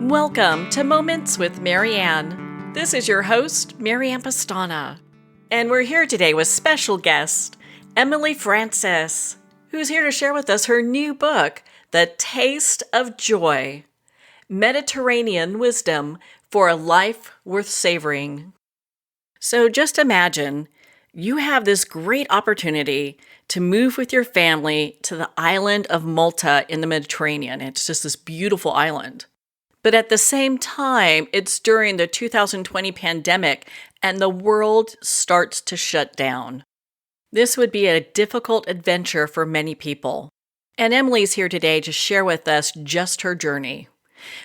Welcome to Moments with Marianne. This is your host, Marianne Pastana. And we're here today with special guest, Emily Francis, who's here to share with us her new book, The Taste of Joy, Mediterranean Wisdom for a Life Worth Savoring. So just imagine you have this great opportunity to move with your family to the island of Malta in the Mediterranean. It's just this beautiful island. But at the same time, it's during the 2020 pandemic and the world starts to shut down. This would be a difficult adventure for many people. And Emily's here today to share with us just her journey.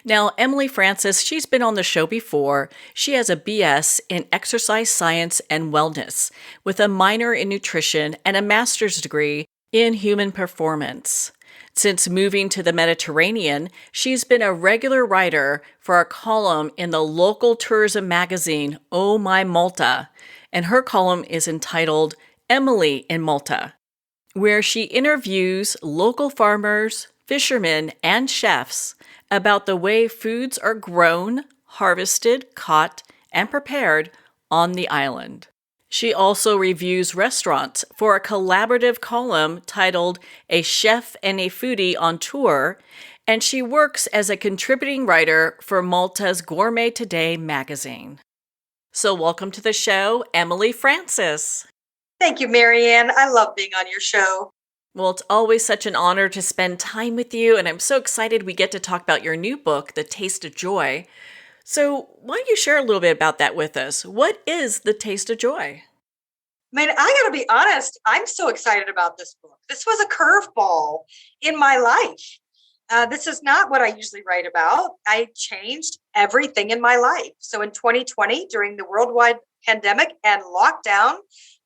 Now, Emily Francis, she's been on the show before. She has a BS in exercise science and wellness with a minor in nutrition and a master's degree in human performance. Since moving to the Mediterranean, she's been a regular writer for a column in the local tourism magazine, Oh My Malta, and her column is entitled Emily in Malta, where she interviews local farmers, fishermen, and chefs about the way foods are grown, harvested, caught, and prepared on the island. She also reviews restaurants for a collaborative column titled A Chef and a Foodie on Tour, and she works as a contributing writer for Malta's Gourmet Today magazine. So welcome to the show, Emily Francis. Thank you, Marianne. I love being on your show. Well, it's always such an honor to spend time with you, and I'm so excited we get to talk about your new book, The Taste of Joy. So why don't you share a little bit about that with us? What is The Taste of Joy? I got to be honest, I'm so excited about this book. This was a curveball in my life. This is not what I usually write about. I changed everything in my life. So in 2020, during the worldwide pandemic and lockdown,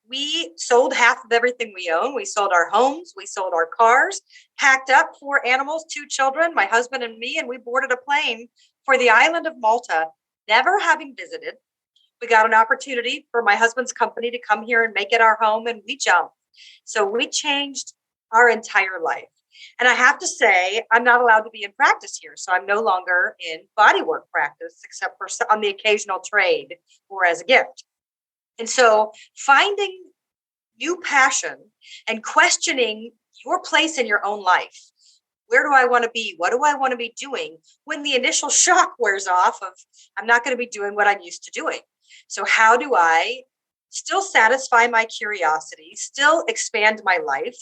we sold half of everything we own. We sold our homes, we sold our cars, packed up 4 animals, 2 children, my husband and me, and we boarded a plane for the island of Malta, never having visited. We got an opportunity for my husband's company to come here and make it our home, and we jumped. So we changed our entire life. And I have to say, I'm not allowed to be in practice here. So I'm no longer in bodywork practice, except for on the occasional trade or as a gift. And so finding new passion and questioning your place in your own life. Where do I want to be? What do I want to be doing when the initial shock wears off of I'm not going to be doing what I'm used to doing? So how do I still satisfy my curiosity, still expand my life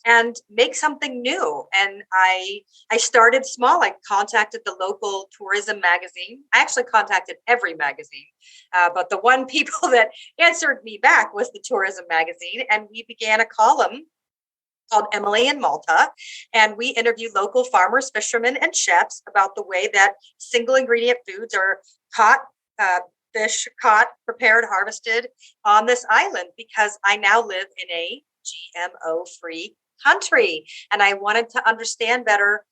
and make something new? And I started small. I contacted the local tourism magazine. I actually contacted every magazine, but the one people that answered me back was the tourism magazine. And we began a column called Emily in Malta. And we interview local farmers, fishermen, and chefs about the way that single ingredient foods are caught, fish caught, prepared, harvested on this island, because I now live in a GMO-free country. And I wanted to understand better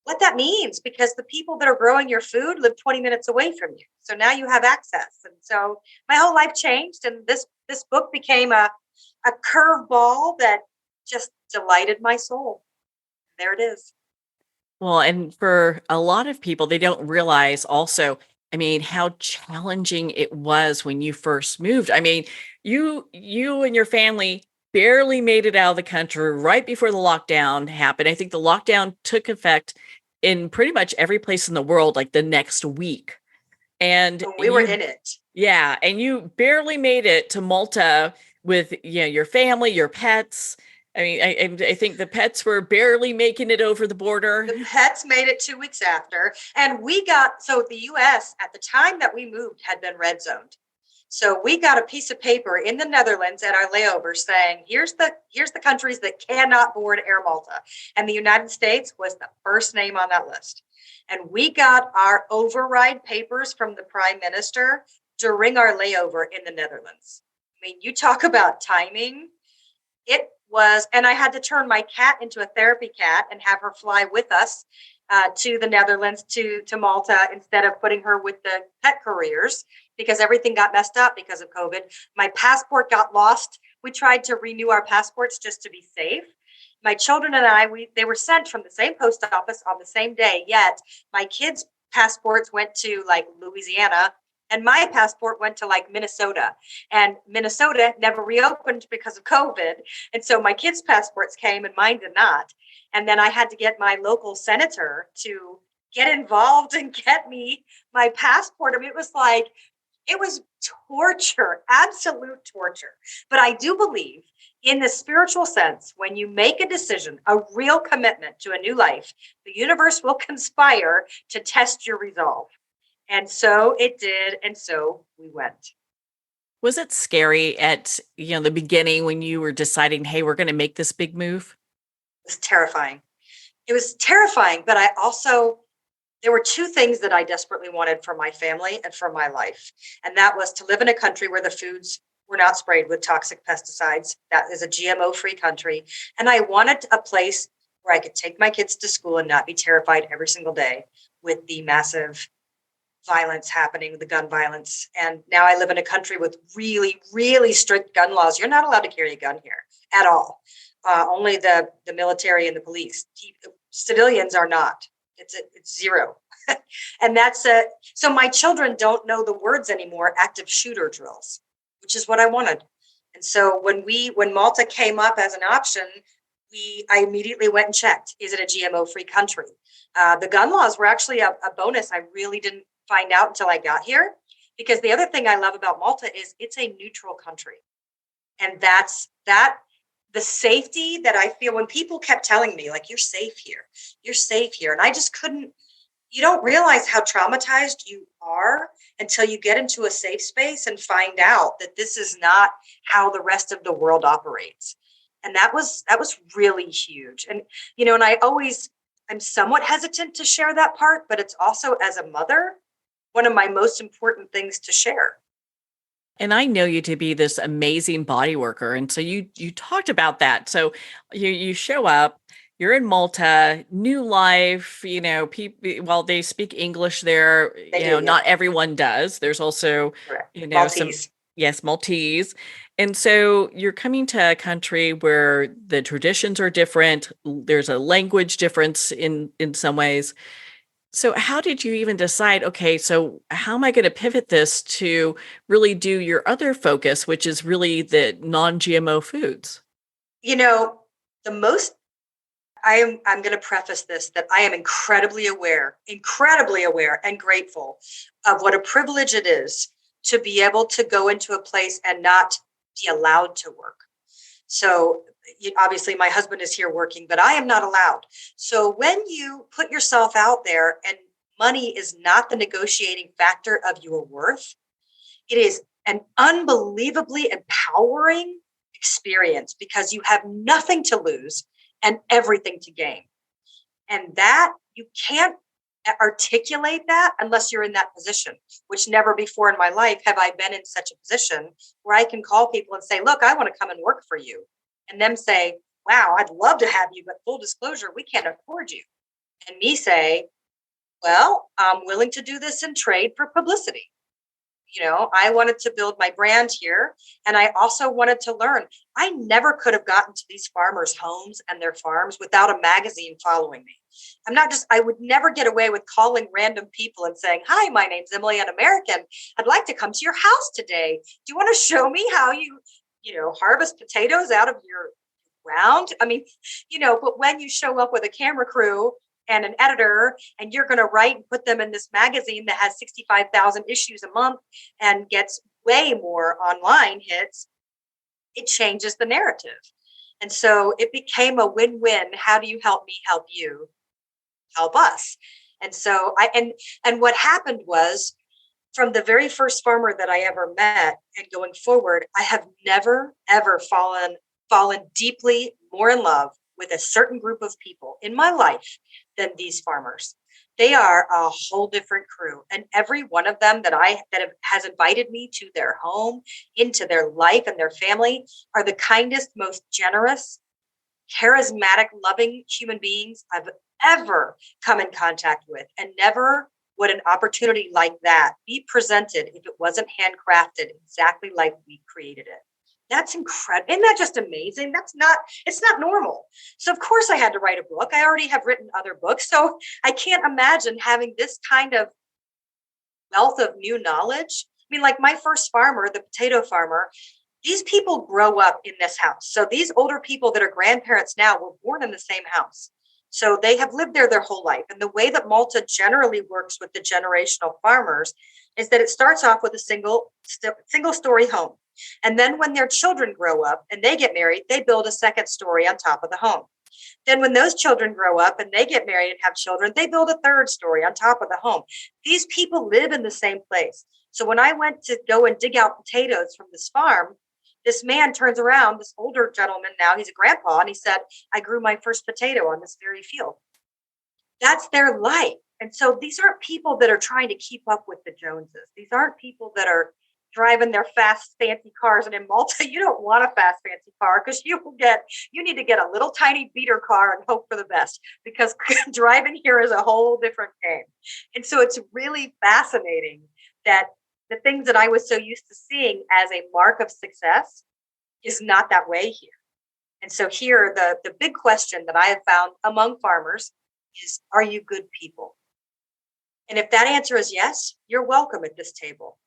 what that means, because the people that are growing your food live 20 minutes away from you. So now you have access. And so my whole life changed. And this book became a curveball that just delighted my soul. There it is. Well, and for a lot of people, they don't realize also, how challenging it was when you first moved. You and your family barely made it out of the country right before the lockdown happened. I think the lockdown took effect in pretty much every place in the world, like the next week. And we were in it. Yeah. And you barely made it to Malta with your family, your pets. I think the pets were barely making it over the border. The pets made it 2 weeks after. And so the US at the time that we moved had been red zoned. So we got a piece of paper in the Netherlands at our layover saying, here's the countries that cannot board Air Malta. And the United States was the first name on that list. And we got our override papers from the Prime Minister during our layover in the Netherlands. You talk about timing. It was, and I had to turn my cat into a therapy cat and have her fly with us to the Netherlands, to Malta, instead of putting her with the pet couriers, because everything got messed up because of COVID. My passport got lost. We tried to renew our passports just to be safe. My children and I, they were sent from the same post office on the same day, yet my kids passports went to like Louisiana, and my passport went to like Minnesota, and Minnesota never reopened because of COVID. And so my kids' passports came and mine did not. And then I had to get my local senator to get involved and get me my passport. I mean, it was torture, absolute torture. But I do believe in the spiritual sense, when you make a decision, a real commitment to a new life, the universe will conspire to test your resolve. And so it did. And so we went. Was it scary at, the beginning when you were deciding, hey, we're going to make this big move? It was terrifying. It was terrifying, but there were two things that I desperately wanted for my family and for my life. And that was to live in a country where the foods were not sprayed with toxic pesticides. That is a GMO-free country. And I wanted a place where I could take my kids to school and not be terrified every single day with the massive violence happening, the gun violence. And now I live in a country with really, really strict gun laws. You're not allowed to carry a gun here at all. Only the military and the police. Civilians are not. It's zero. And so my children don't know the words anymore, active shooter drills, which is what I wanted. And so when Malta came up as an option, I immediately went and checked, is it a GMO-free country? The gun laws were actually a bonus. I really didn't find out until I got here, because the other thing I love about Malta is it's a neutral country. And that's the safety that I feel when people kept telling me, like, you're safe here. You're safe here. And I just couldn't, you don't realize how traumatized you are until you get into a safe space and find out that this is not how the rest of the world operates. And that was really huge. And, and I'm somewhat hesitant to share that part, but it's also, as a mother, one of my most important things to share. And I know you to be this amazing body worker. And so you talked about that. So you show up, you're in Malta, new life, people, while they speak English there, not everyone does. There's also, Correct. Maltese. Yes, Maltese. And so you're coming to a country where the traditions are different. There's a language difference in some ways. So how did you even decide, okay, so how am I going to pivot this to really do your other focus, which is really the non-GMO foods? I'm going to preface this, that I am incredibly aware and grateful of what a privilege it is to be able to go into a place and not be allowed to work. So obviously my husband is here working, but I am not allowed. So when you put yourself out there and money is not the negotiating factor of your worth, it is an unbelievably empowering experience, because you have nothing to lose and everything to gain. And that you can't articulate that unless you're in that position, which never before in my life have I been in such a position where I can call people and say, look, I want to come and work for you. And them say, wow, I'd love to have you, but full disclosure, we can't afford you. And me say, well, I'm willing to do this in trade for publicity. I wanted to build my brand here. And I also wanted to learn. I never could have gotten to these farmers' homes and their farms without a magazine following me. I would never get away with calling random people and saying, hi, my name's Emily, an American. I'd like to come to your house today. Do you want to show me how you harvest potatoes out of your ground? I mean, but when you show up with a camera crew and an editor, and you're going to write and put them in this magazine that has 65,000 issues a month and gets way more online hits, it changes the narrative. And so it became a win-win. How do you help me help you help us? And so and what happened was, from the very first farmer that I ever met and going forward, I have never, ever fallen deeply more in love with a certain group of people in my life than these farmers. They are a whole different crew. And every one of them has invited me to their home, into their life and their family, are the kindest, most generous, charismatic, loving human beings I've ever come in contact with. And never would an opportunity like that be presented if it wasn't handcrafted exactly like we created it. That's incredible. Isn't that just amazing? It's not normal. So of course I had to write a book. I already have written other books. So I can't imagine having this kind of wealth of new knowledge. I mean, like my first farmer, the potato farmer, these people grow up in this house. So these older people that are grandparents now were born in the same house. So they have lived there their whole life. And the way that Malta generally works with the generational farmers is that it starts off with a single story home. And then when their children grow up and they get married, they build a second story on top of the home. Then when those children grow up and they get married and have children, they build a third story on top of the home. These people live in the same place. So when I went to go and dig out potatoes from this farm, this man turns around, this older gentleman now, he's a grandpa, and he said, I grew my first potato on this very field. That's their life. And so these aren't people that are trying to keep up with the Joneses. These aren't people that are driving their fast, fancy cars. And in Malta, you don't want a fast, fancy car because you need to get a little tiny beater car and hope for the best, because driving here is a whole different game. And so it's really fascinating that the things that I was so used to seeing as a mark of success is not that way here. And so here, the big question that I have found among farmers is, are you good people? And if that answer is yes, you're welcome at this table.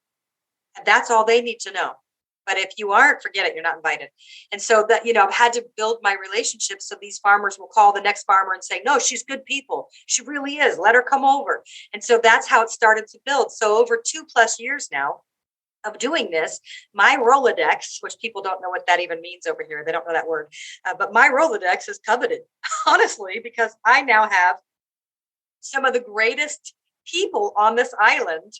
And that's all they need to know. But if you aren't, forget it, you're not invited. And so that, I've had to build my relationships so these farmers will call the next farmer and say, no, she's good people. She really is. Let her come over. And so that's how it started to build. So over 2+ years now of doing this, my Rolodex, which people don't know what that even means over here. They don't know that word. But my Rolodex is coveted, honestly, because I now have some of the greatest people on this island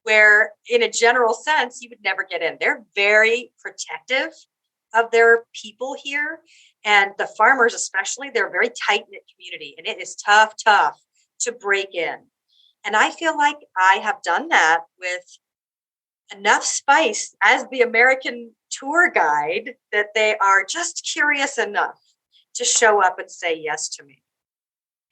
where in a general sense, you would never get in. They're very protective of their people here. And the farmers, especially, they're a very tight-knit community. And it is tough to break in. And I feel like I have done that with enough spice as the American tour guide that they are just curious enough to show up and say yes to me.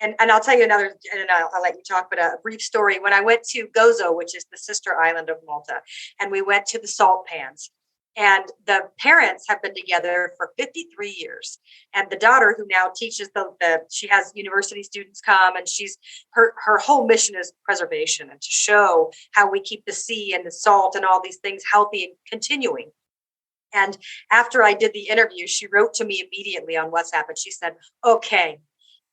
And I'll tell you another, and I'll let you talk, but a brief story. When I went to Gozo, which is the sister island of Malta, and we went to the salt pans, and the parents have been together for 53 years. And the daughter, who now teaches she has university students come, and her whole mission is preservation and to show how we keep the sea and the salt and all these things healthy and continuing. And after I did the interview, she wrote to me immediately on WhatsApp, and she said, okay,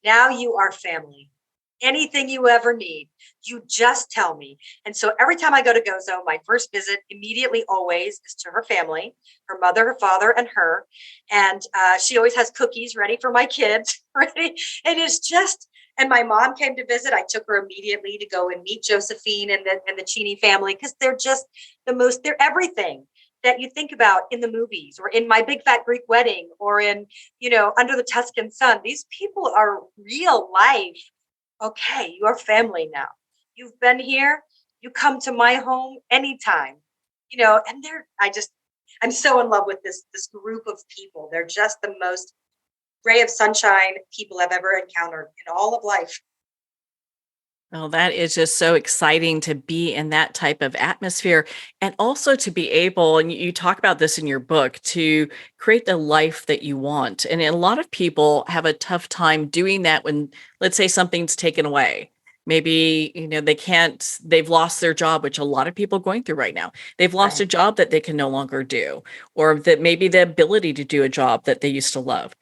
now you are family. Anything you ever need, you just tell me. And so every time I go to Gozo, my first visit immediately always is to her family, her mother, her father, and her. And she always has cookies ready for my kids. Ready. It is just, and my mom came to visit. I took her immediately to go and meet Josephine and the Cheney family, because they're just they're everything that you think about in the movies or in My Big Fat Greek Wedding or in, Under the Tuscan Sun. These people are real life. Okay, you are family now. You've been here. You come to my home anytime, and I'm so in love with this group of people. They're just the most ray of sunshine people I've ever encountered in all of life. Oh, that is just so exciting to be in that type of atmosphere, and also to be able, and you talk about this in your book, to create the life that you want. And a lot of people have a tough time doing that when, let's say, something's taken away. Maybe, they've lost their job, which a lot of people are going through right now. They've lost a Right. job that they can no longer do, or that maybe the ability to do a job that they used to love.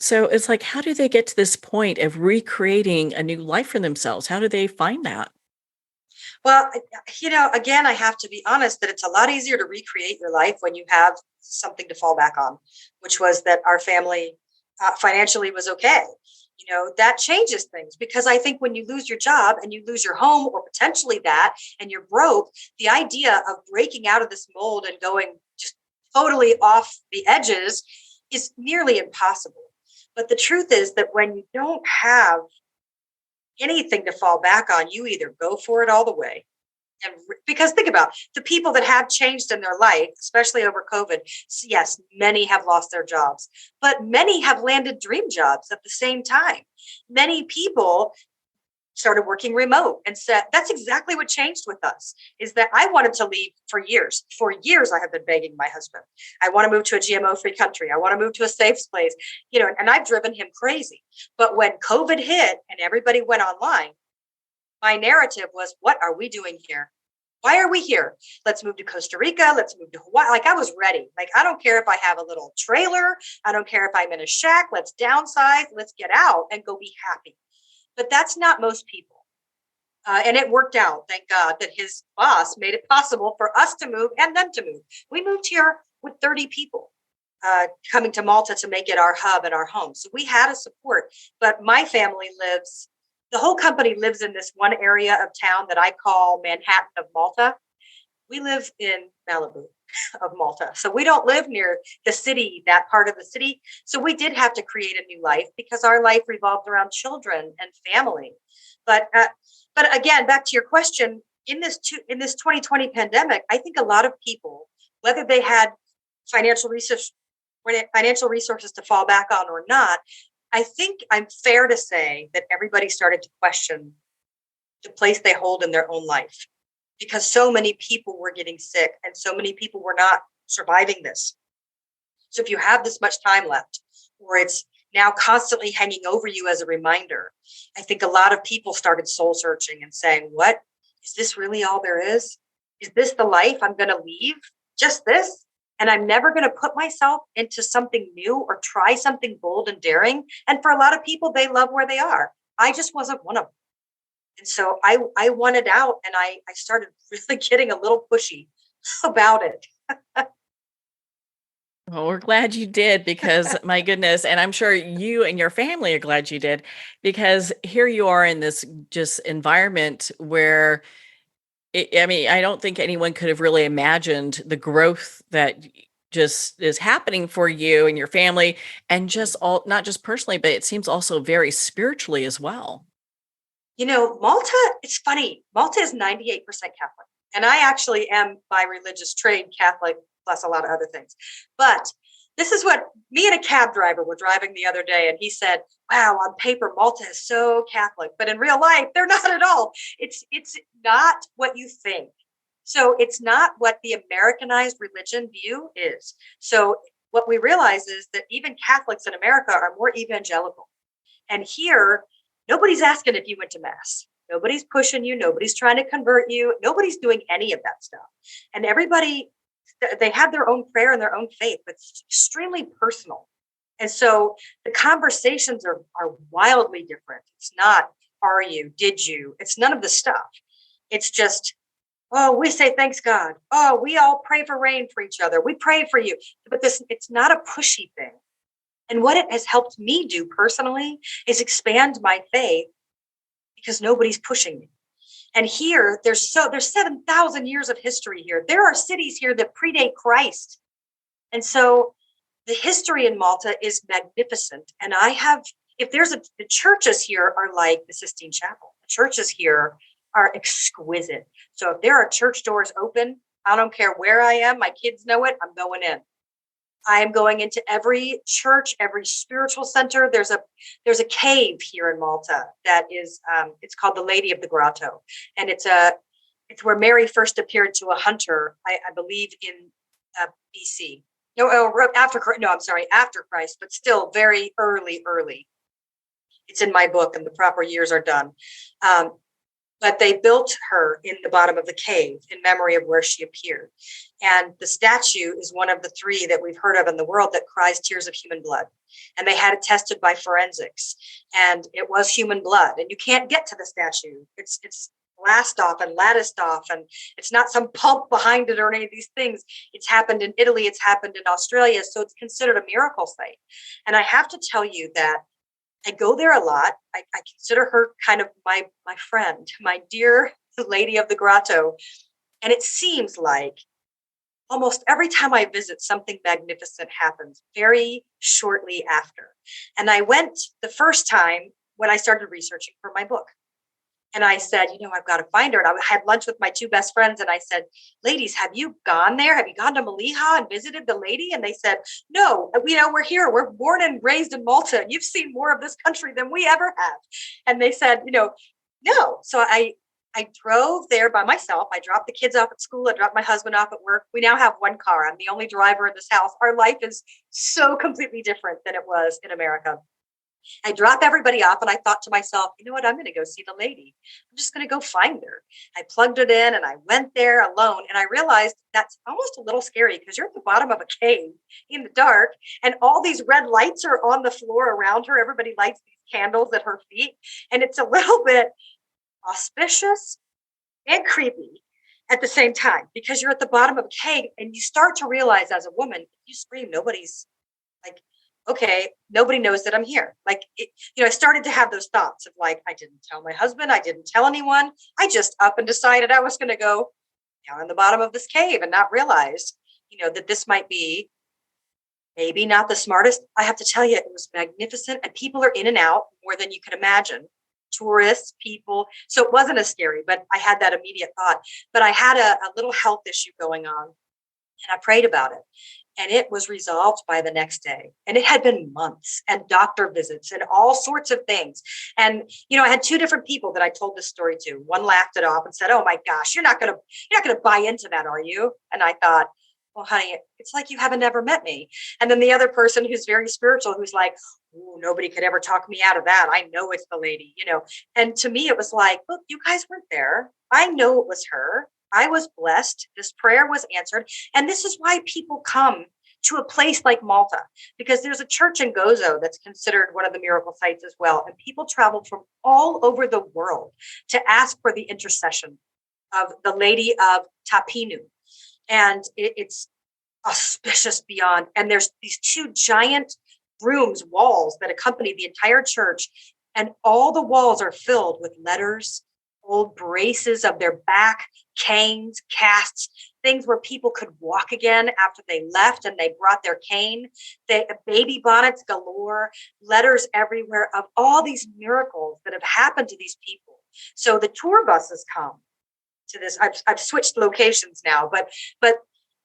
So it's like, how do they get to this point of recreating a new life for themselves? How do they find that? Well, again, I have to be honest that it's a lot easier to recreate your life when you have something to fall back on, which was that our family financially was okay. That changes things, because I think when you lose your job and you lose your home or potentially that, and you're broke, the idea of breaking out of this mold and going just totally off the edges is nearly impossible. But the truth is that when you don't have anything to fall back on, you either go for it all the way. And because think about the people that have changed in their life, especially over COVID. Yes, many have lost their jobs, but many have landed dream jobs at the same time. Many people started working remote and said, that's exactly what changed with us, is that I wanted to leave for years. For years, I have been begging my husband, I want to move to a GMO-free country. I want to move to a safe place, and I've driven him crazy. But when COVID hit and everybody went online, my narrative was, what are we doing here? Why are we here? Let's move to Costa Rica. Let's move to Hawaii. Like, I was ready. Like, I don't care if I have a little trailer. I don't care if I'm in a shack. Let's downsize. Let's get out and go be happy. But that's not most people. And it worked out, thank God, that his boss made it possible for us to move and them to move. We moved here with 30 people coming to Malta to make it our hub and our home. So we had a support, but my family the whole company lives in this one area of town that I call Manhattan of Malta. We live in Malibu of Malta. So we don't live near the city, that part of the city. So we did have to create a new life because our life revolved around children and family. But again, back to your question, in this 2020 pandemic, I think a lot of people, whether they had financial resources to fall back on or not, I think I'm fair to say that everybody started to question the place they hold in their own life, because so many people were getting sick and so many people were not surviving this. So if you have this much time left, or it's now constantly hanging over you as a reminder, I think a lot of people started soul searching and saying, what, is this really all there is? Is this the life I'm going to leave? Just this? And I'm never going to put myself into something new or try something bold and daring. And for a lot of people, they love where they are. I just wasn't one of them. And so I wanted out, and I started really getting a little pushy about it. Well, we're glad you did, because my goodness, and I'm sure you and your family are glad you did, because here you are in this just environment where I don't think anyone could have really imagined the growth that just is happening for you and your family, and just not just personally, but it seems also very spiritually as well. Malta, it's funny. Malta is 98% Catholic. And I actually am by religious trade Catholic, plus a lot of other things. But this is what me and a cab driver were driving the other day. And he said, wow, on paper, Malta is so Catholic. But in real life, they're not at all. It's not what you think. So it's not what the Americanized religion view is. So what we realize is that even Catholics in America are more evangelical. And here, nobody's asking if you went to Mass. Nobody's pushing you. Nobody's trying to convert you. Nobody's doing any of that stuff. And everybody, they have their own prayer and their own faith, but it's extremely personal. And so the conversations are wildly different. It's not, are you, did you? It's none of the stuff. It's just, oh, we say, thanks God. Oh, we all pray for rain for each other. We pray for you. But it's not a pushy thing. And what it has helped me do personally is expand my faith, because nobody's pushing me. And here, there's 7,000 years of history here. There are cities here that predate Christ. And so the history in Malta is magnificent. And the churches here are like the Sistine Chapel. The churches here are exquisite. So if there are church doors open, I don't care where I am, my kids know it, I'm going in. I am going into every church, every spiritual center. There's a cave here in Malta that is, it's called the Lady of the Grotto. And it's where Mary first appeared to a hunter, I believe in BC. After Christ, but still very early. It's in my book, and the proper years are done. But they built her in the bottom of the cave in memory of where she appeared. And the statue is one of the 3 that we've heard of in the world that cries tears of human blood. And they had it tested by forensics, and it was human blood. And you can't get to the statue. It's glassed off and latticed off, and it's not some pump behind it or any of these things. It's happened in Italy. It's happened in Australia. So it's considered a miracle site. And I have to tell you that I go there a lot. I consider her kind of my friend, my dear Lady of the Grotto. And it seems like almost every time I visit, something magnificent happens very shortly after. And I went the first time when I started researching for my book. And I said, I've got to find her. And I had lunch with my 2 best friends. And I said, ladies, have you gone there? Have you gone to Maliha and visited the lady? And they said, no, we're here. We're born and raised in Malta. You've seen more of this country than we ever have. And they said, No. So I drove there by myself. I dropped the kids off at school. I dropped my husband off at work. We now have one car. I'm the only driver in this house. Our life is so completely different than it was in America. I drop everybody off and I thought to myself, you know what? I'm going to go see the lady. I'm just going to go find her. I plugged it in and I went there alone. And I realized that's almost a little scary because you're at the bottom of a cave in the dark and all these red lights are on the floor around her. Everybody lights these candles at her feet. And it's a little bit auspicious and creepy at the same time because you're at the bottom of a cave and you start to realize as a woman, if you scream, nobody's like, okay, nobody knows that I'm here. Like, I started to have those thoughts of like, I didn't tell my husband, I didn't tell anyone. I just up and decided I was going to go down in the bottom of this cave and not realize, that this might be maybe not the smartest. I have to tell you, it was magnificent and people are in and out more than you can imagine. Tourists, people. So it wasn't as scary, but I had that immediate thought. But I had a little health issue going on and I prayed about it. And it was resolved by the next day. And it had been months and doctor visits and all sorts of things. And, I had two different people that I told this story to. One laughed it off and said, oh my gosh, you're not going to buy into that, are you? And I thought, well, honey, it's like you haven't ever met me. And then the other person who's very spiritual, who's like, ooh, nobody could ever talk me out of that. I know it's the lady, And to me, it was like, look, you guys weren't there. I know it was her. I was blessed. This prayer was answered. And this is why people come to a place like Malta, because there's a church in Gozo that's considered one of the miracle sites as well. And people travel from all over the world to ask for the intercession of the Lady of Tapinu. And it's auspicious beyond. And there's these two giant rooms, walls that accompany the entire church. And all the walls are filled with letters, old braces of their back, canes, casts, things where people could walk again after they left and they brought their cane. Baby bonnets galore, letters everywhere of all these miracles that have happened to these people. So the tour buses come to this. I've switched locations now, but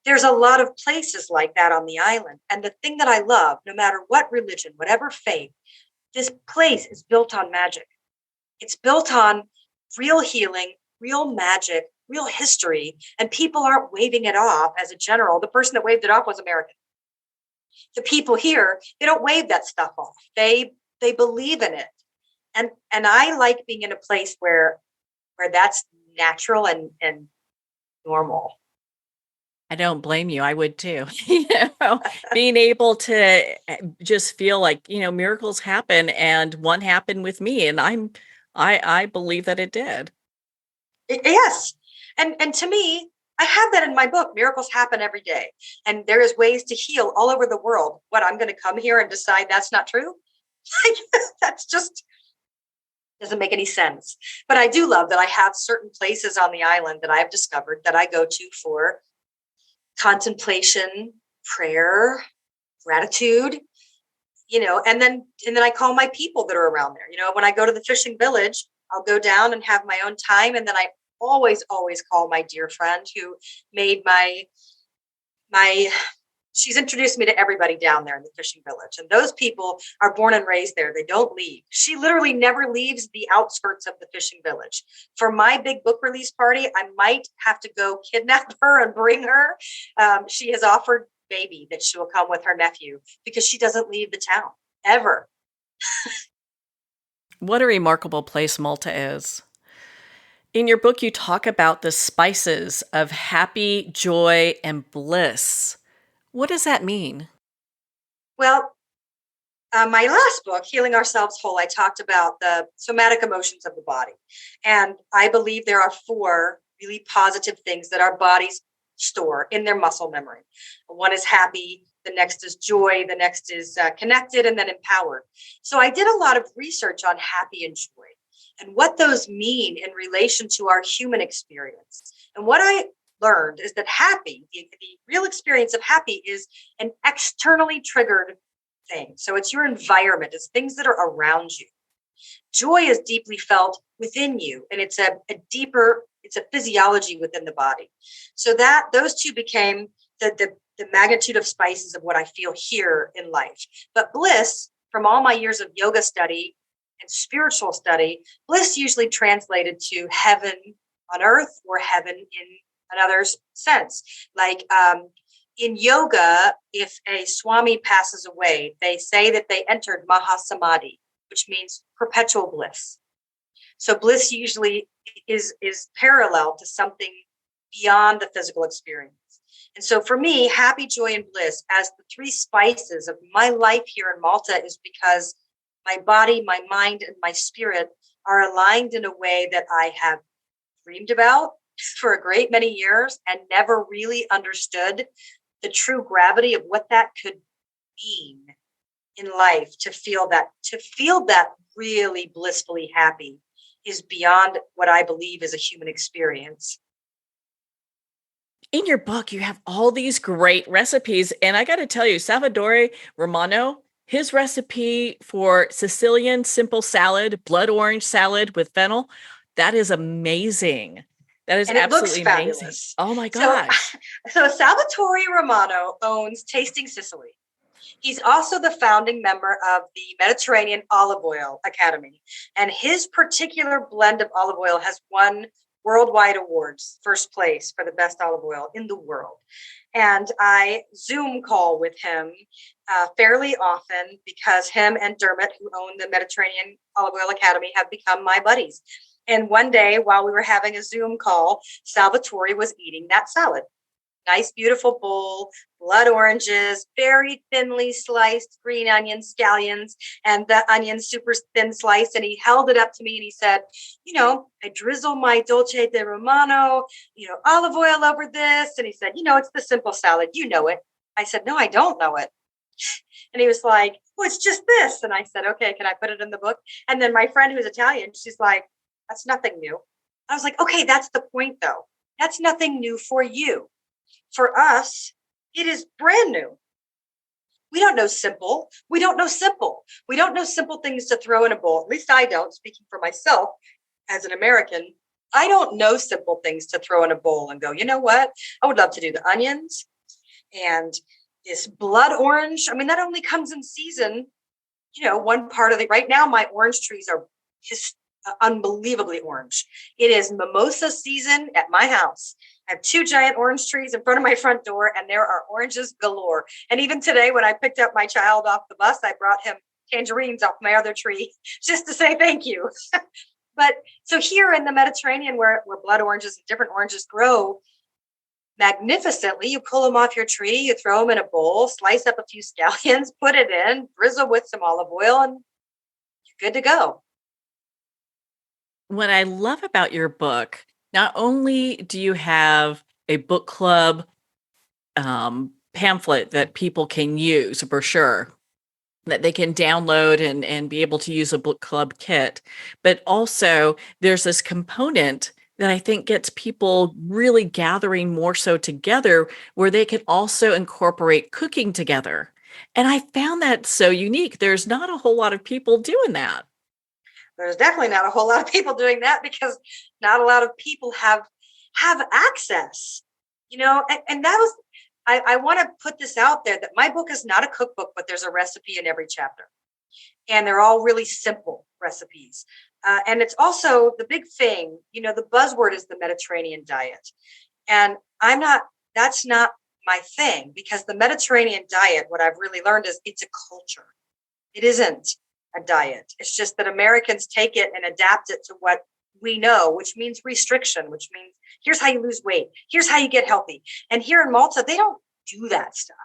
there's a lot of places like that on the island. And the thing that I love, no matter what religion, whatever faith, this place is built on magic. It's built on real healing, real magic, real history, and people aren't waving it off as a general. The person that waved it off was American. The people here, they don't wave that stuff off. They believe in it. And I like being in a place where that's natural and normal. I don't blame you. I would too. Being able to just feel like, miracles happen and one happened with me and I believe that it did. Yes. And to me, I have that in my book. Miracles happen every day. And there is ways to heal all over the world. What, I'm going to come here and decide that's not true? That's just doesn't make any sense. But I do love that I have certain places on the island that I've discovered that I go to for contemplation, prayer, gratitude, and then I call my people that are around there. When I go to the fishing village, I'll go down and have my own time. And then I always call my dear friend who made she's introduced me to everybody down there in the fishing village. And those people are born and raised there. They don't leave. She literally never leaves the outskirts of the fishing village. For my big book release party, I might have to go kidnap her and bring her. She has offered baby that she will come with her nephew because she doesn't leave the town ever. What a remarkable place Malta is. In your book, you talk about the spices of happy, joy, and bliss. What does that mean? Well, my last book, Healing Ourselves Whole, I talked about the somatic emotions of the body. And I believe there are 4 really positive things that our bodies store in their muscle memory. One is happy, the next is joy, the next is connected, and then empowered. So I did a lot of research on happy and joy and what those mean in relation to our human experience. And what I learned is that happy, the real experience of happy, is an externally triggered thing. So it's your environment, it's things that are around you. Joy is deeply felt within you, and it's a physiology within the body. So that those two became the magnitude of spices of what I feel here in life. But bliss, from all my years of yoga study, and spiritual study, bliss usually translated to heaven on earth or heaven in another sense. Like in yoga, if a swami passes away, they say that they entered mahasamadhi, which means perpetual bliss. So bliss usually is parallel to something beyond the physical experience. And so for me, happy, joy, and bliss as the three spices of my life here in Malta is because my body, my mind, and my spirit are aligned in a way that I have dreamed about for a great many years and never really understood the true gravity of what that could mean in life. To feel that really blissfully happy is beyond what I believe is a human experience. In your book, you have all these great recipes. And I got to tell you, Salvatore Romano, his recipe for Sicilian simple salad, blood orange salad with fennel, that is amazing. That is And it looks absolutely amazing. fabulous. Oh my gosh. So Salvatore Romano owns Tasting Sicily. He's also the founding member of the Mediterranean Olive Oil Academy. And his particular blend of olive oil has won worldwide awards, first place for the best olive oil in the world. And I Zoom call with him fairly often because him and Dermot, who own the Mediterranean Olive Oil Academy, have become my buddies. And one day while we were having a Zoom call, Salvatore was eating that salad. Nice, beautiful bowl, blood oranges, very thinly sliced green onions, scallions, and the onions super thin sliced. And he held it up to me and he said, I drizzle my dolce di romano, olive oil over this. And he said, it's the simple salad. You know it. I said, no, I don't know it. And he was like, well, it's just this. And I said, okay, can I put it in the book? And then my friend who's Italian, she's like, that's nothing new. I was like, okay, that's the point though. That's nothing new for you. For us, it is brand new. We don't know simple. We don't know simple. We don't know simple things to throw in a bowl. At least I don't, speaking for myself as an American. I don't know simple things to throw in a bowl and go, you know what? I would love to do the onions and this blood orange. I mean, that only comes in season, one part of it. Right now, my orange trees are just unbelievably orange. It is mimosa season at my house. I have 2 giant orange trees in front of my front door, and there are oranges galore. And even today, when I picked up my child off the bus, I brought him tangerines off my other tree just to say thank you. But so here in the Mediterranean, where blood oranges and different oranges grow magnificently, you pull them off your tree, you throw them in a bowl, slice up a few scallions, put it in, drizzle with some olive oil, and you're good to go. What I love about your book, not only do you have a book club pamphlet that people can use, a brochure that they can download and be able to use a book club kit, but also there's this component that I think gets people really gathering more so together where they can also incorporate cooking together. And I found that so unique. There's not a whole lot of people doing that. There's definitely not a whole lot of people doing that because not a lot of people have access, and that was, I want to put this out there that my book is not a cookbook, but there's a recipe in every chapter. And they're all really simple recipes. And it's also the big thing, the buzzword is the Mediterranean diet. And that's not my thing, because the Mediterranean diet, what I've really learned is it's a culture. It isn't a diet. It's just that Americans take it and adapt it to what we know, which means restriction, which means here's how you lose weight. Here's how you get healthy. And here in Malta, they don't do that stuff.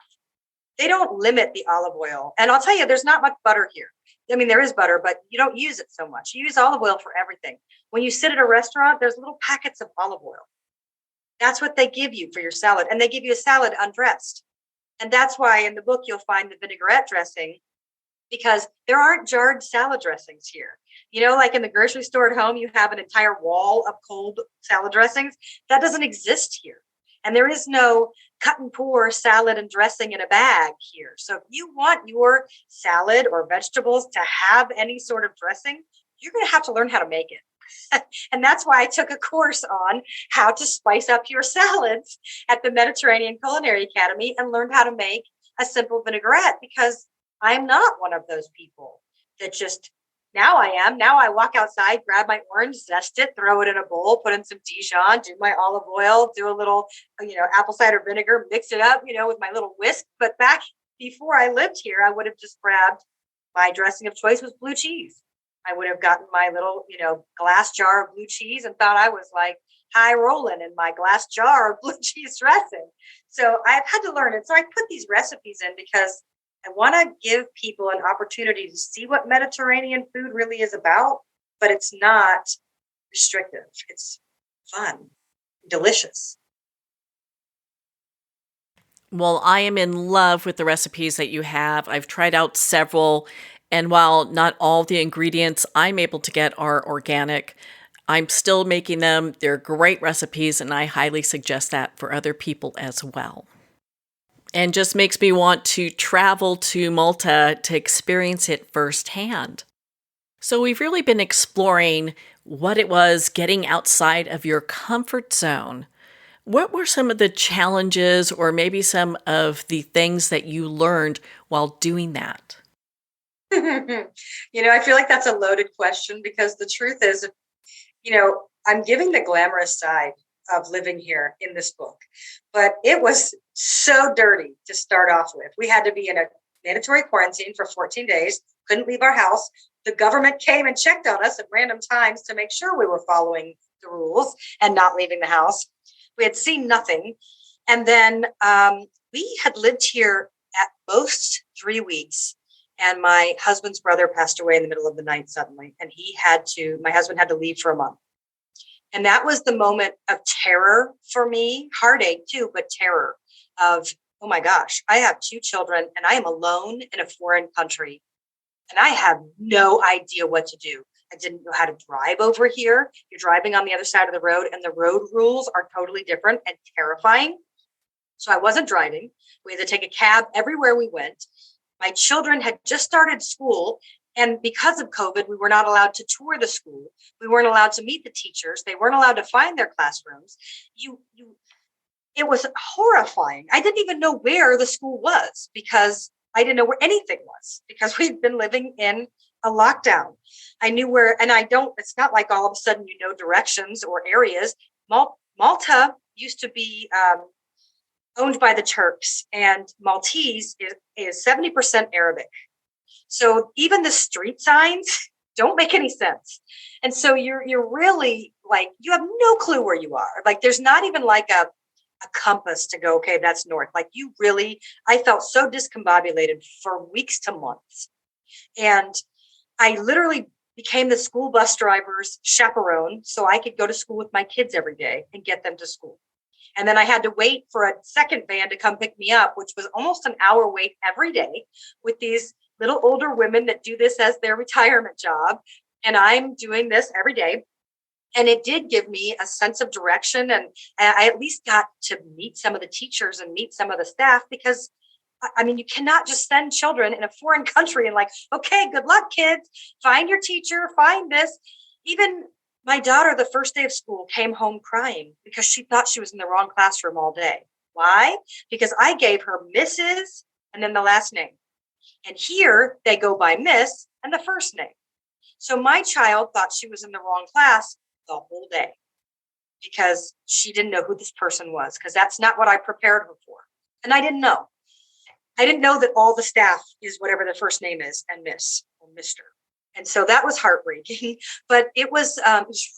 They don't limit the olive oil. And I'll tell you, there's not much butter here. I mean, there is butter, but you don't use it so much. You use olive oil for everything. When you sit at a restaurant, there's little packets of olive oil. That's what they give you for your salad. And they give you a salad undressed. And that's why in the book, you'll find the vinaigrette dressing, because there aren't jarred salad dressings here. Like in the grocery store at home, you have an entire wall of cold salad dressings. That doesn't exist here. And there is no cut and pour salad and dressing in a bag here. So if you want your salad or vegetables to have any sort of dressing, you're going to have to learn how to make it. And that's why I took a course on how to spice up your salads at the Mediterranean Culinary Academy and learned how to make a simple vinaigrette, because I'm not one of those people that just Now I am. Now I walk outside, grab my orange, zest it, throw it in a bowl, put in some Dijon, do my olive oil, do a little, apple cider vinegar, mix it up, with my little whisk. But back before I lived here, I would have just grabbed my dressing of choice was blue cheese. I would have gotten my little, glass jar of blue cheese and thought I was like high rolling in my glass jar of blue cheese dressing. So I've had to learn it. So I put these recipes in because I want to give people an opportunity to see what Mediterranean food really is about, but it's not restrictive. It's fun, delicious. Well, I am in love with the recipes that you have. I've tried out several, and while not all the ingredients I'm able to get are organic, I'm still making them. They're great recipes, and I highly suggest that for other people as well. And just makes me want to travel to Malta to experience it firsthand. So, we've really been exploring what it was getting outside of your comfort zone. What were some of the challenges, or maybe some of the things that you learned while doing that? I feel like that's a loaded question because the truth is, I'm giving the glamorous side of living here in this book, but it was so dirty to start off with. We had to be in a mandatory quarantine for 14 days, couldn't leave our house. The government came and checked on us at random times to make sure we were following the rules and not leaving the house. We had seen nothing. And then we had lived here at most 3 weeks. And my husband's brother passed away in the middle of the night suddenly. And my husband had to leave for a month. And that was the moment of terror for me, heartache too, but terror of, oh my gosh, I have 2 children and I am alone in a foreign country and I have no idea what to do. I didn't know how to drive over here. You're driving on the other side of the road and the road rules are totally different and terrifying. So I wasn't driving. We had to take a cab everywhere we went. My children had just started school. And because of COVID, we were not allowed to tour the school. We weren't allowed to meet the teachers. They weren't allowed to find their classrooms. It was horrifying. I didn't even know where the school was because I didn't know where anything was because we've been living in a lockdown. I knew where, and it's not like all of a sudden you know directions or areas. Malta used to be owned by the Turks, and Maltese is 70% Arabic. So even the street signs don't make any sense. And so you're really like, you have no clue where you are. Like there's not even like a compass to go, okay, that's north. Like I felt so discombobulated for weeks to months. And I literally became the school bus driver's chaperone so I could go to school with my kids every day and get them to school. And then I had to wait for a second van to come pick me up, which was almost an hour wait every day with these little older women that do this as their retirement job. And I'm doing this every day. And it did give me a sense of direction. And I at least got to meet some of the teachers and meet some of the staff because, I mean, you cannot just send children in a foreign country and like, okay, good luck, kids. Find your teacher, find this. Even my daughter, the first day of school, came home crying because she thought she was in the wrong classroom all day. Why? Because I gave her Mrs. and then the last name. And here they go by Miss and the first name. So my child thought she was in the wrong class the whole day because she didn't know who this person was because that's not what I prepared her for. And I didn't know. I didn't know that all the staff is whatever the first name is and Miss or Mr. And so that was heartbreaking, but it was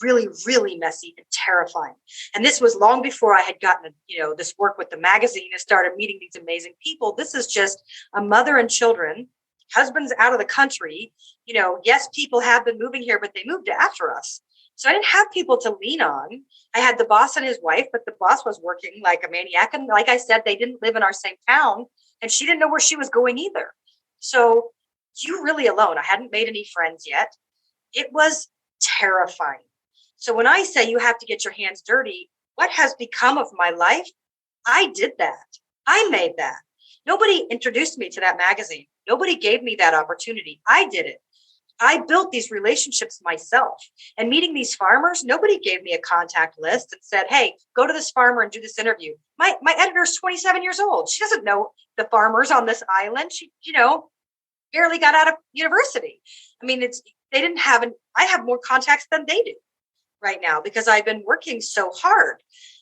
really, really messy and terrifying. And this was long before I had gotten, this work with the magazine and started meeting these amazing people. This is just a mother and children, husbands out of the country. Yes, people have been moving here, but they moved after us. So I didn't have people to lean on. I had the boss and his wife, but the boss was working like a maniac. And like I said, they didn't live in our same town and she didn't know where she was going either. So you really alone. I hadn't made any friends yet. It was terrifying. So when I say you have to get your hands dirty, what has become of my life? I did that. I made that. Nobody introduced me to that magazine. Nobody gave me that opportunity. I did it. I built these relationships myself. And meeting these farmers, nobody gave me a contact list and said, hey, go to this farmer and do this interview. My editor's 27 years old. She doesn't know the farmers on this island. She, barely got out of university. I mean, they didn't have I have more contacts than they do right now because I've been working so hard.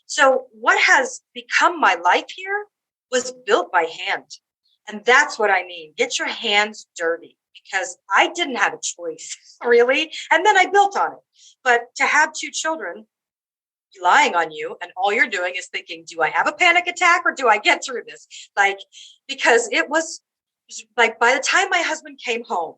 So what has become my life here was built by hand. And that's what I mean. Get your hands dirty because I didn't have a choice, really. And then I built on it. But to have two children relying on you and all you're doing is thinking, do I have a panic attack or do I get through this? Like, because it was like by the time my husband came home,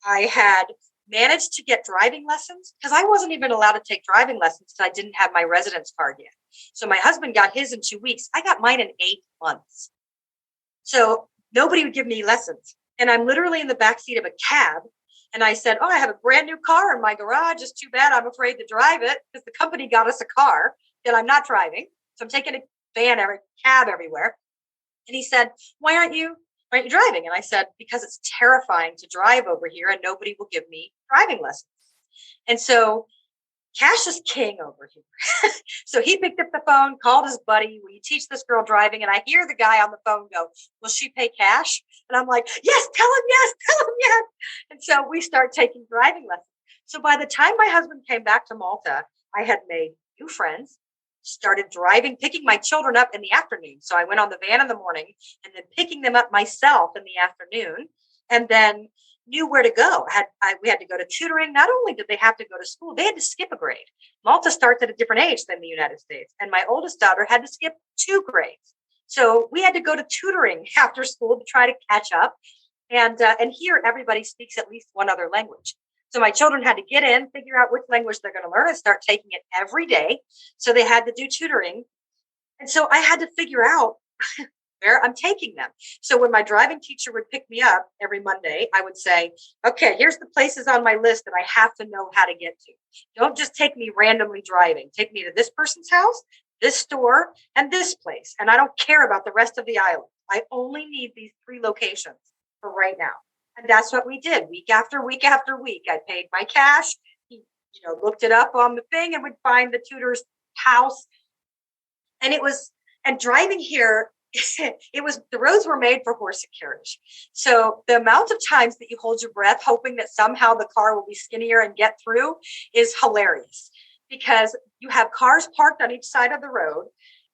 I had managed to get driving lessons because I wasn't even allowed to take driving lessons because I didn't have my residence card yet. So my husband got his in 2 weeks. I got mine in 8 months. So nobody would give me lessons. And I'm literally in the backseat of a cab. And I said, oh, I have a brand new car in my garage. It's too bad I'm afraid to drive it because the company got us a car that I'm not driving. So I'm taking a cab everywhere. And he said, why aren't you driving? And I said, because it's terrifying to drive over here and nobody will give me driving lessons. And so cash is king over here. So he picked up the phone, called his buddy, will you teach this girl driving? And I hear the guy on the phone go, will she pay cash? And I'm like, yes, tell him yes. And so we start taking driving lessons. So by the time my husband came back to Malta, I had made new friends, started driving, picking my children up in the afternoon. So I went on the van in the morning and then picking them up myself in the afternoon, and then knew where to go. We had to go to tutoring. Not only did they have to go to school, they had to skip a grade. Malta starts at a different age than the United States. And my oldest daughter had to skip 2 grades. So we had to go to tutoring after school to try to catch up. And here everybody speaks at least one other language. So my children had to get in, figure out which language they're going to learn and start taking it every day. So they had to do tutoring. And so I had to figure out where I'm taking them. So when my driving teacher would pick me up every Monday, I would say, okay, here's the places on my list that I have to know how to get to. Don't just take me randomly driving. Take me to this person's house, this store, and this place. And I don't care about the rest of the island. I only need these 3 locations for right now. And that's what we did week after week after week. I paid my cash. He, looked it up on the thing and would find the tutor's house. And driving here, the roads were made for horse and carriage. So the amount of times that you hold your breath, hoping that somehow the car will be skinnier and get through is hilarious because you have cars parked on each side of the road.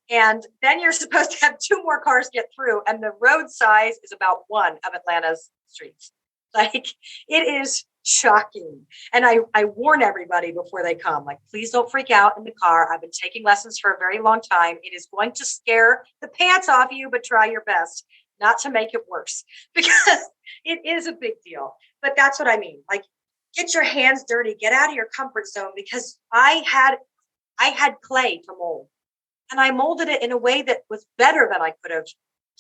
And then you're supposed to have 2 more cars get through. And the road size is about 1 of Atlanta's streets. Like, it is shocking. And I warn everybody before they come, like, please don't freak out in the car. I've been taking lessons for a very long time. It is going to scare the pants off you, but try your best not to make it worse because it is a big deal. But that's what I mean. Like, get your hands dirty, get out of your comfort zone because I had clay to mold. And I molded it in a way that was better than I could have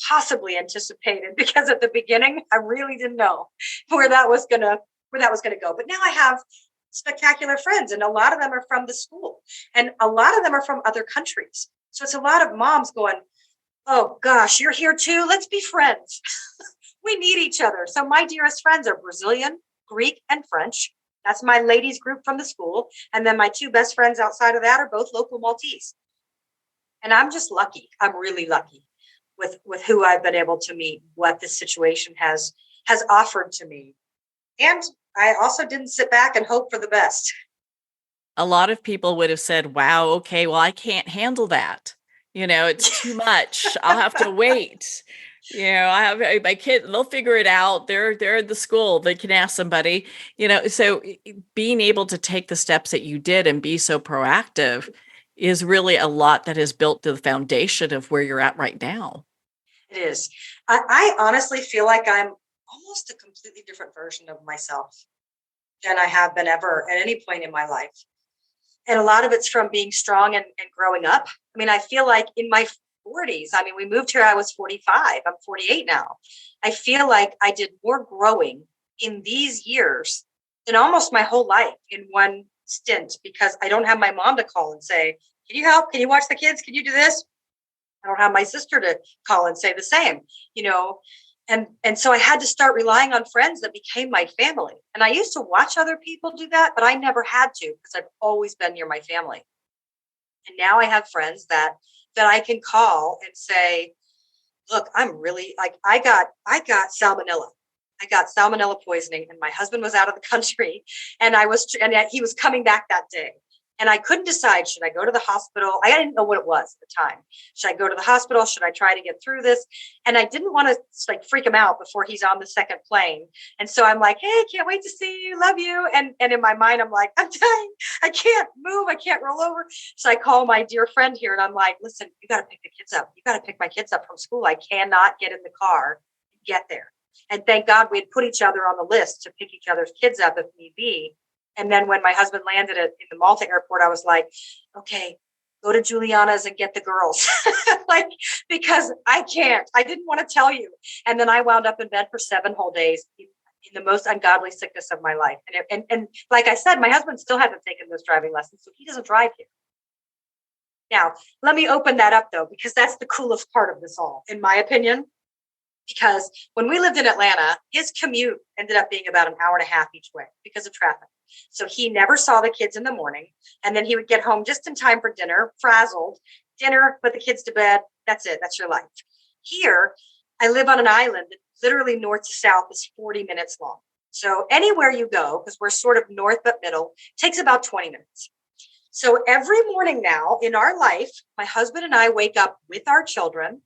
possibly anticipated because at the beginning, I really didn't know where that was going to go. But now I have spectacular friends and a lot of them are from the school and a lot of them are from other countries. So it's a lot of moms going, oh gosh, you're here too. Let's be friends. We need each other. So my dearest friends are Brazilian, Greek, and French. That's my ladies group from the school. And then my 2 best friends outside of that are both local Maltese. And I'm just lucky. I'm really lucky with who I've been able to meet, what this situation has offered to me. And I also didn't sit back and hope for the best. A lot of people would have said, wow, okay, well, I can't handle that. It's too much. I'll have to wait. I have my kid, they'll figure it out. They're at the school. They can ask somebody, so being able to take the steps that you did and be so proactive is really a lot that is built to the foundation of where you're at right now. It is. I honestly feel like I'm almost a completely different version of myself than I have been ever at any point in my life. And a lot of it's from being strong and growing up. I mean, I feel like in my 40s, we moved here, I was 45. I'm 48 now. I feel like I did more growing in these years than almost my whole life in one stint because I don't have my mom to call and say, can you help? Can you watch the kids? Can you do this? I don't have my sister to call and say the same, and so I had to start relying on friends that became my family. And I used to watch other people do that, but I never had to because I've always been near my family. And now I have friends that I can call and say, look, I'm really like, I got salmonella. I got salmonella poisoning, and my husband was out of the country, and he was coming back that day. And I couldn't decide, should I go to the hospital? I didn't know what it was at the time. Should I go to the hospital? Should I try to get through this? And I didn't want to like freak him out before he's on the second plane. And so I'm like, hey, can't wait to see you. Love you. And in my mind, I'm like, I'm dying. I can't move. I can't roll over. So I call my dear friend here and I'm like, listen, you got to pick the kids up. You got to pick my kids up from school. I cannot get in the car and get there. And thank God we had put each other on the list to pick each other's kids up if need be. And then when my husband landed in the Malta airport, I was like, okay, go to Juliana's and get the girls. Like, because I didn't want to tell you. And then I wound up in bed for 7 whole days in the most ungodly sickness of my life. And like I said, my husband still hasn't taken those driving lessons, so he doesn't drive here. Now, let me open that up though, because that's the coolest part of this all, in my opinion. Because when we lived in Atlanta, his commute ended up being about an hour and a half each way because of traffic. So he never saw the kids in the morning. And then he would get home just in time for dinner, frazzled, dinner, put the kids to bed. That's it. That's your life. Here, I live on an island that literally north to south is 40 minutes long. So anywhere you go, because we're sort of north but middle, takes about 20 minutes. So every morning now in our life, my husband and I wake up with our children.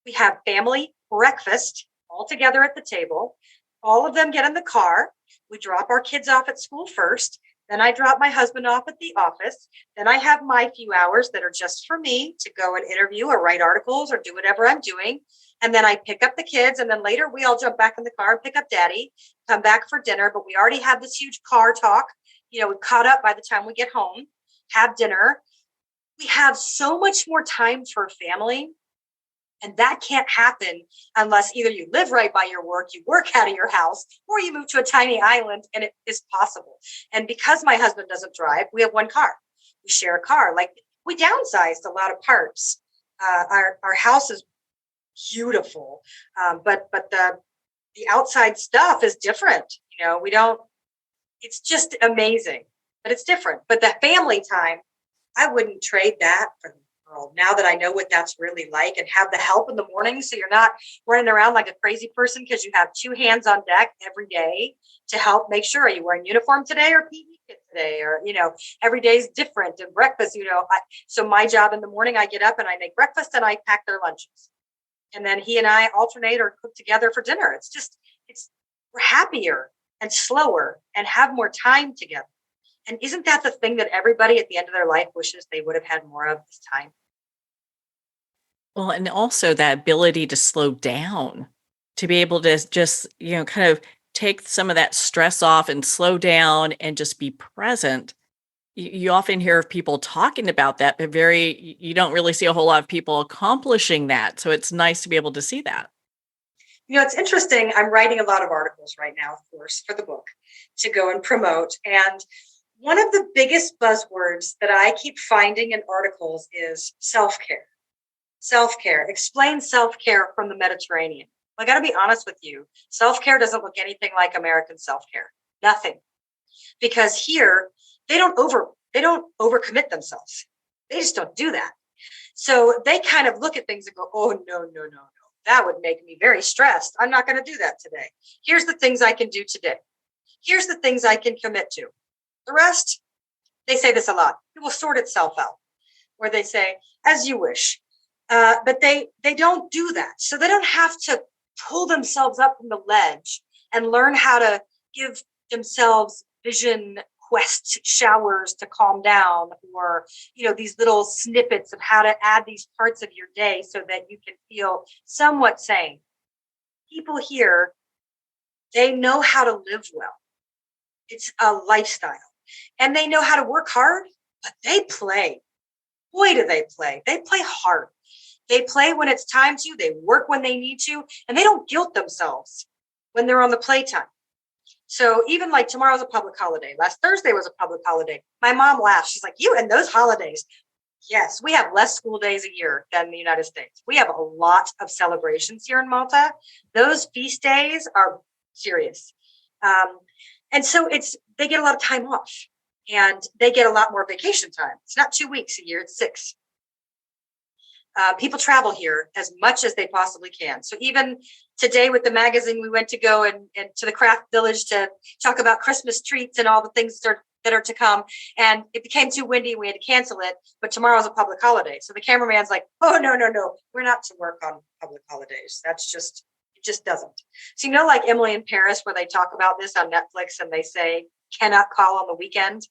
We have family breakfast all together at the table. All of them get in the car. We drop our kids off at school first. Then I drop my husband off at the office. Then I have my few hours that are just for me to go and interview or write articles or do whatever I'm doing. And then I pick up the kids. And then later we all jump back in the car and pick up daddy, come back for dinner. But we already have this huge car talk. You know, we've caught up by the time we get home, have dinner. We have so much more time for family. And that can't happen unless either you live right by your work, you work out of your house, or you move to a tiny island and it is possible. And because my husband doesn't drive, we have one car. We share a car. Like, we downsized a lot of parts. Our house is beautiful, but the outside stuff is different. You know, it's just amazing, but it's different. But the family time, I wouldn't trade that for the world. Now that I know what that's really like and have the help in the morning, so you're not running around like a crazy person because you have 2 hands on deck every day to help make sure, are you wearing uniform today or PE kit today? Or, you know, every day is different. And breakfast, so my job in the morning, I get up and I make breakfast and I pack their lunches. And then he and I alternate or cook together for dinner. We're happier and slower and have more time together. And isn't that the thing that everybody at the end of their life wishes they would have had more of this time? Well, and also that ability to slow down, to be able to just, kind of take some of that stress off and slow down and just be present. You often hear of people talking about that, but you don't really see a whole lot of people accomplishing that. So it's nice to be able to see that. It's interesting. I'm writing a lot of articles right now, of course, for the book to go and promote. And one of the biggest buzzwords that I keep finding in articles is self-care. Self-care. Explain self-care from the Mediterranean. I got to be honest with you. Self-care doesn't look anything like American self-care. Nothing. Because here, they don't overcommit themselves. They just don't do that. So they kind of look at things and go, oh, no. That would make me very stressed. I'm not going to do that today. Here's the things I can do today. Here's the things I can commit to. The rest, they say this a lot. It will sort itself out. Or they say, as you wish. But they don't do that. So they don't have to pull themselves up from the ledge and learn how to give themselves vision quest showers to calm down, or these little snippets of how to add these parts of your day so that you can feel somewhat sane. People here, they know how to live well. It's a lifestyle, and they know how to work hard, but they play. Boy, do they play. They play hard. They play when it's time to, they work when they need to, and they don't guilt themselves when they're on the playtime. So even like tomorrow's a public holiday. Last Thursday was a public holiday. My mom laughed. She's like, you and those holidays. Yes, we have less school days a year than the United States. We have a lot of celebrations here in Malta. Those feast days are serious. And so they get a lot of time off, and they get a lot more vacation time. It's not 2 weeks a year, it's 6. People travel here as much as they possibly can. So even today with the magazine, we went to go and to the craft village to talk about Christmas treats and all the things that are to come. And it became too windy and we had to cancel it. But tomorrow's a public holiday. So the cameraman's like, oh, no, we're not to work on public holidays. It just doesn't. So, like Emily in Paris, where they talk about this on Netflix and they say, cannot call on the weekend.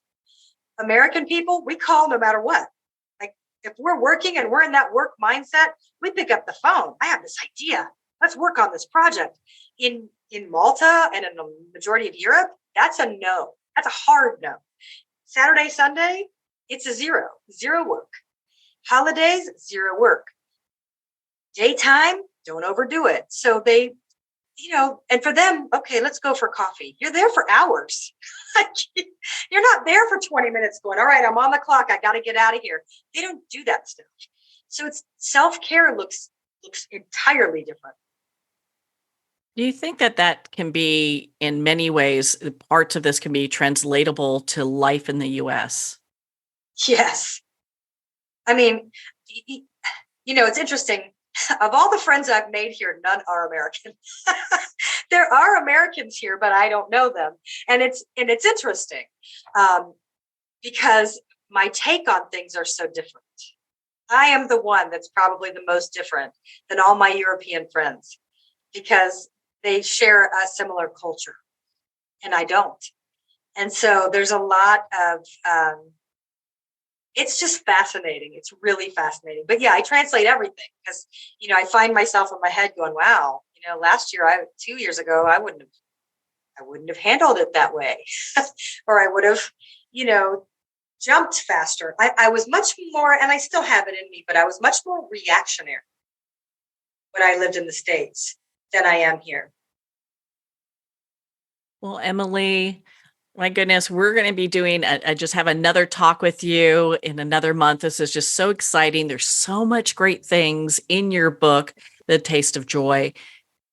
American people, we call no matter what. If we're working and we're in that work mindset, we pick up the phone. I have this idea. Let's work on this project. In Malta and in the majority of Europe, that's a no. That's a hard no. Saturday, Sunday, it's a zero work. Holidays, zero work. Daytime, don't overdo it. So they, and for them, okay, let's go for coffee. You're there for hours. You're not there for 20 minutes going, all right, I'm on the clock. I got to get out of here. They don't do that stuff. So it's self-care looks entirely different. Do you think that can be, in many ways, parts of this can be translatable to life in the U.S.? Yes. I mean, it's interesting. Of all the friends I've made here, none are American. There are Americans here, but I don't know them. And it's interesting because my take on things are so different. I am the one that's probably the most different than all my European friends because they share a similar culture and I don't. And so there's a lot of, it's just fascinating. It's really fascinating. But yeah, I translate everything because, I find myself in my head going, wow, last year, 2 years ago, I wouldn't have handled it that way. Or I would have, jumped faster. I was much more, and I still have it in me, but I was much more reactionary when I lived in the States than I am here. Well, Emily, my goodness, we're going to be doing just have another talk with you in another month. This is just so exciting. There's so much great things in your book, The Taste of Joy.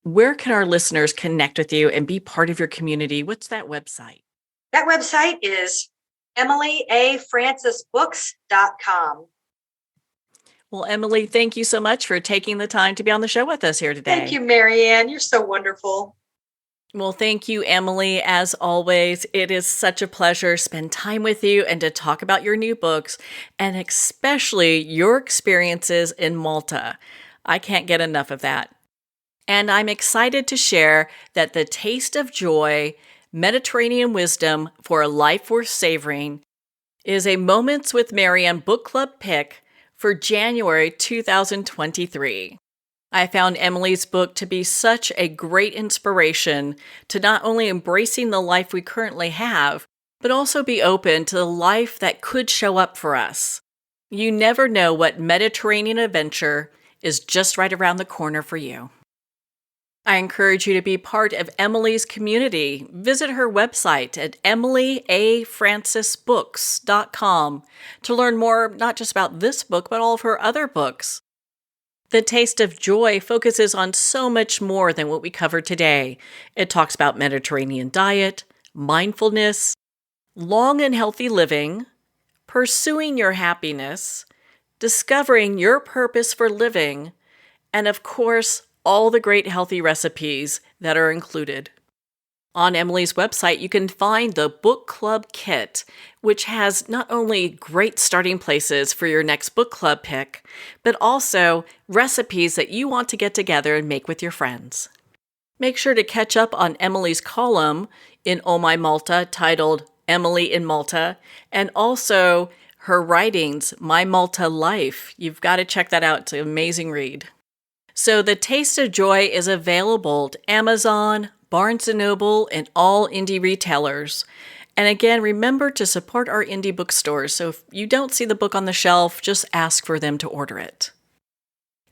Where can our listeners connect with you and be part of your community? What's that website? That website is emilyafrancisbooks.com. Well, Emily, thank you so much for taking the time to be on the show with us here today. Thank you, Marianne. You're so wonderful. Well, thank you, Emily. As always, it is such a pleasure to spend time with you and to talk about your new books, and especially your experiences in Malta. I can't get enough of that. And I'm excited to share that The Taste of Joy, Mediterranean Wisdom for a Life Worth Savoring is a Moments with Marianne book club pick for January 2023. I found Emily's book to be such a great inspiration to not only embracing the life we currently have, but also be open to the life that could show up for us. You never know what Mediterranean adventure is just right around the corner for you. I encourage you to be part of Emily's community. Visit her website at emilyafrancisbooks.com to learn more not just about this book, but all of her other books. The Taste of Joy focuses on so much more than what we covered today. It talks about Mediterranean diet, mindfulness, long and healthy living, pursuing your happiness, discovering your purpose for living, and of course, all the great healthy recipes that are included. On Emily's website, you can find the Book Club Kit, which has not only great starting places for your next book club pick, but also recipes that you want to get together and make with your friends. Make sure to catch up on Emily's column in Oh My Malta titled Emily in Malta, and also her writings, My Malta Life. You've got to check that out. It's an amazing read. So The Taste of Joy is available to Amazon, Barnes & Noble, and all indie retailers. And again, remember to support our indie bookstores. So if you don't see the book on the shelf, just ask for them to order it.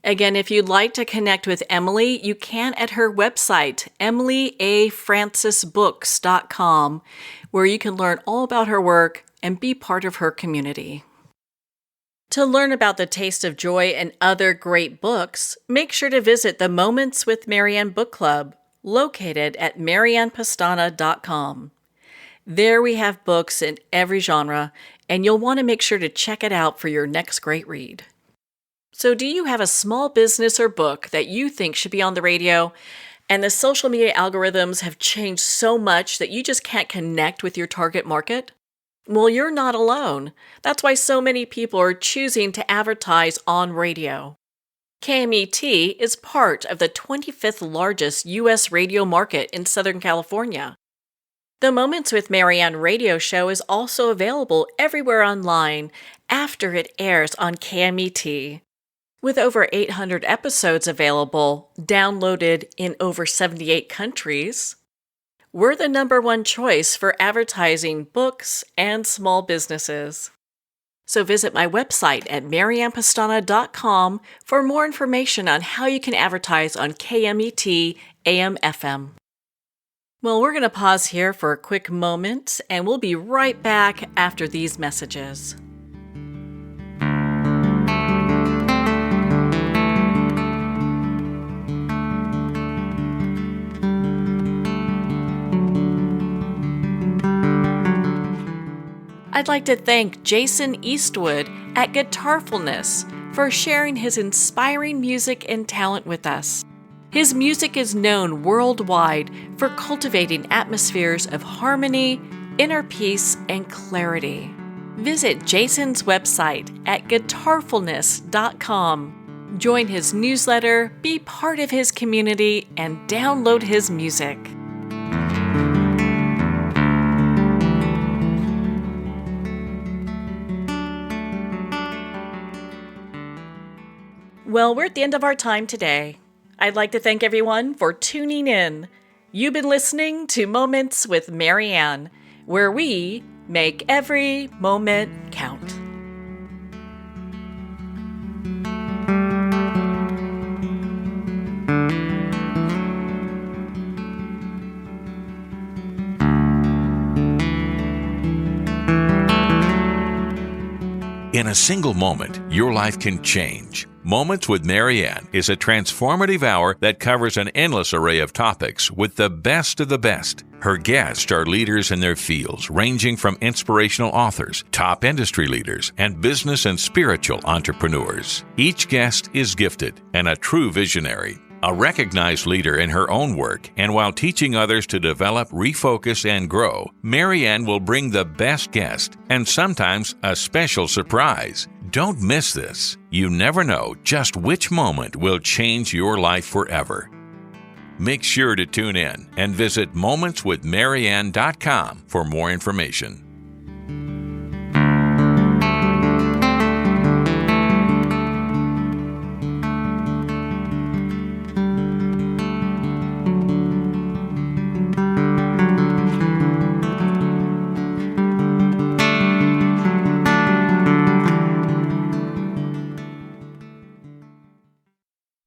Again, if you'd like to connect with Emily, you can at her website, emilyafrancisbooks.com, where you can learn all about her work and be part of her community. To learn about The Taste of Joy and other great books, make sure to visit the Moments with Marianne book club, located at mariannepastana.com. There we have books in every genre, and you'll want to make sure to check it out for your next great read. So, do you have a small business or book that you think should be on the radio, and the social media algorithms have changed so much that you just can't connect with your target market? Well, you're not alone. That's why so many people are choosing to advertise on radio. KMET is part of the 25th largest U.S. radio market in Southern California. The Moments with Marianne radio show is also available everywhere online after it airs on KMET. With over 800 episodes available, downloaded in over 78 countries, we're the #1 choice for advertising books and small businesses. So visit my website at mariannepastana.com for more information on how you can advertise on KMET AM/FM. Well, we're going to pause here for a quick moment, and we'll be right back after these messages. I'd like to thank Jason Eastwood at Guitarfulness for sharing his inspiring music and talent with us. His music is known worldwide for cultivating atmospheres of harmony, inner peace, and clarity. Visit Jason's website at guitarfulness.com. Join his newsletter, be part of his community, and download his music. Well, we're at the end of our time today. I'd like to thank everyone for tuning in. You've been listening to Moments with Marianne, where we make every moment count. In a single moment, your life can change. Moments with Marianne is a transformative hour that covers an endless array of topics with the best of the best. Her guests are leaders in their fields, ranging from inspirational authors, top industry leaders, and business and spiritual entrepreneurs. Each guest is gifted and a true visionary, a recognized leader in her own work, and while teaching others to develop, refocus, and grow, Marianne will bring the best guest and sometimes a special surprise. Don't miss this. You never know just which moment will change your life forever. Make sure to tune in and visit momentswithmarianne.com for more information.